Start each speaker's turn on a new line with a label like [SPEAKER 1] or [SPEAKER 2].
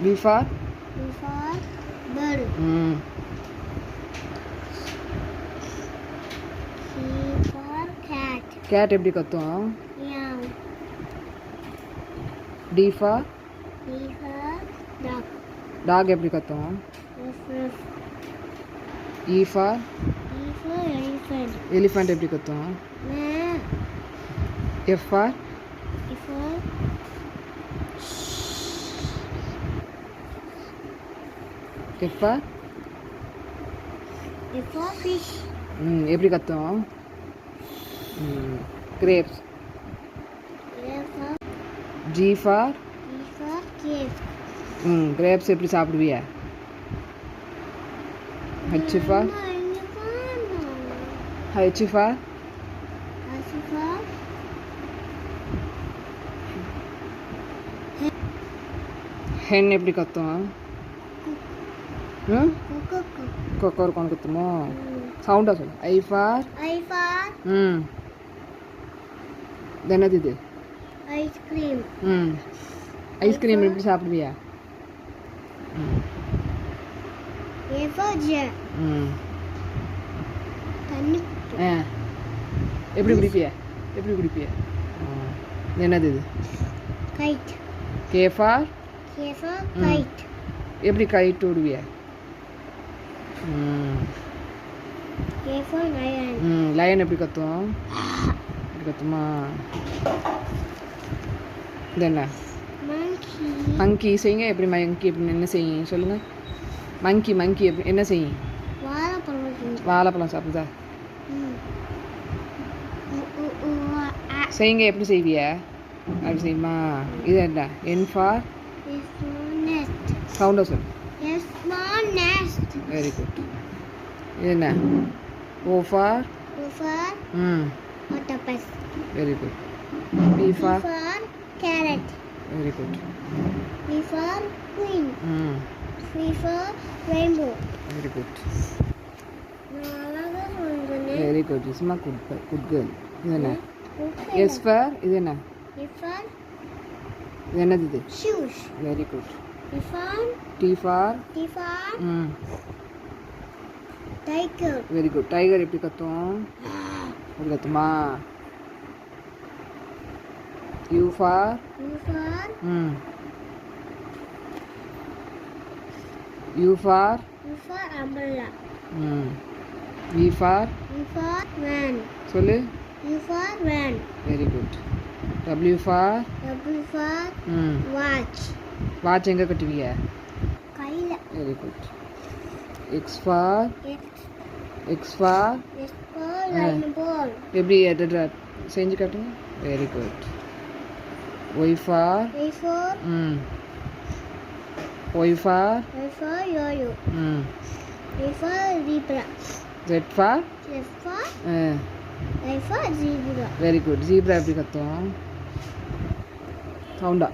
[SPEAKER 1] B for
[SPEAKER 2] bird. C for cat.
[SPEAKER 1] cat எப்படி கத்தும்?
[SPEAKER 2] Meow.
[SPEAKER 1] D for
[SPEAKER 2] dog.
[SPEAKER 1] dog எப்படி கத்தும்?
[SPEAKER 2] Ruff.
[SPEAKER 1] E for
[SPEAKER 2] elephant.
[SPEAKER 1] elephant எப்படி கத்தும்?
[SPEAKER 2] Meow.
[SPEAKER 1] F for
[SPEAKER 2] fish.
[SPEAKER 1] எப்படி கத்தும்? grapes. G for
[SPEAKER 2] cave.
[SPEAKER 1] grapes எப்படி சாப்பிடுவியா? H for hen எப்படி கத்தும்? கொக்கர் கொண்டு கத்துமோ? சவுண்டா சொல்லு. I for என்னது இது?
[SPEAKER 2] ice cream.
[SPEAKER 1] ஐஸ்கிரீம் எப்படி சாப்பிடுவியா?
[SPEAKER 2] A for jar. தண்ணி
[SPEAKER 1] எப்படி குடிப்பியா? என்னது இது?
[SPEAKER 2] kite.
[SPEAKER 1] K for
[SPEAKER 2] kite.
[SPEAKER 1] எப்படி கைட் ஓடுவியா?
[SPEAKER 2] K for lion.
[SPEAKER 1] லயன் எப்படி கத்தும்? கத்துமா? இது என்ன? மங்கி செய்யுங்க. எப்படி மங்கி எப்படி என்ன செய்யும் சொல்லுங்க. மங்கி எப்படி என்ன செய்யும்? வாழைப்பழம் சாப்பிடுதா? செய்யுங்க. எப்படி செய்வியா? அப்படி செய்யுமா? இது என்ன? N for சவுண்டா சொல்லு. Very good. இது என்ன? O for
[SPEAKER 2] octopus.
[SPEAKER 1] Very good. P for
[SPEAKER 2] carrot.
[SPEAKER 1] Very good.
[SPEAKER 2] B for queen. C for rainbow.
[SPEAKER 1] Very good. Very good. Isma good girl. இது என்ன? S for இது என்ன? இது என்னது இது?
[SPEAKER 2] shoes.
[SPEAKER 1] Very good.
[SPEAKER 2] T for tiger.
[SPEAKER 1] Very good. Tiger எப்படி கத்தும்? எப்படி கத்துமா? U for
[SPEAKER 2] umbrella.
[SPEAKER 1] V for
[SPEAKER 2] van.
[SPEAKER 1] சொல்லு.
[SPEAKER 2] U for van.
[SPEAKER 1] Very good. W for
[SPEAKER 2] watch.
[SPEAKER 1] Watch எங்க கட்டுவிய?
[SPEAKER 2] கையில.
[SPEAKER 1] Very good. X for
[SPEAKER 2] ball.
[SPEAKER 1] எப்படி செஞ்சு காட்டுங்க. Very good. Y for
[SPEAKER 2] yo-yo. A for zebra.
[SPEAKER 1] Z for
[SPEAKER 2] zebra.
[SPEAKER 1] Very good. Zebra எப்படி கத்தும்? சவுண்டா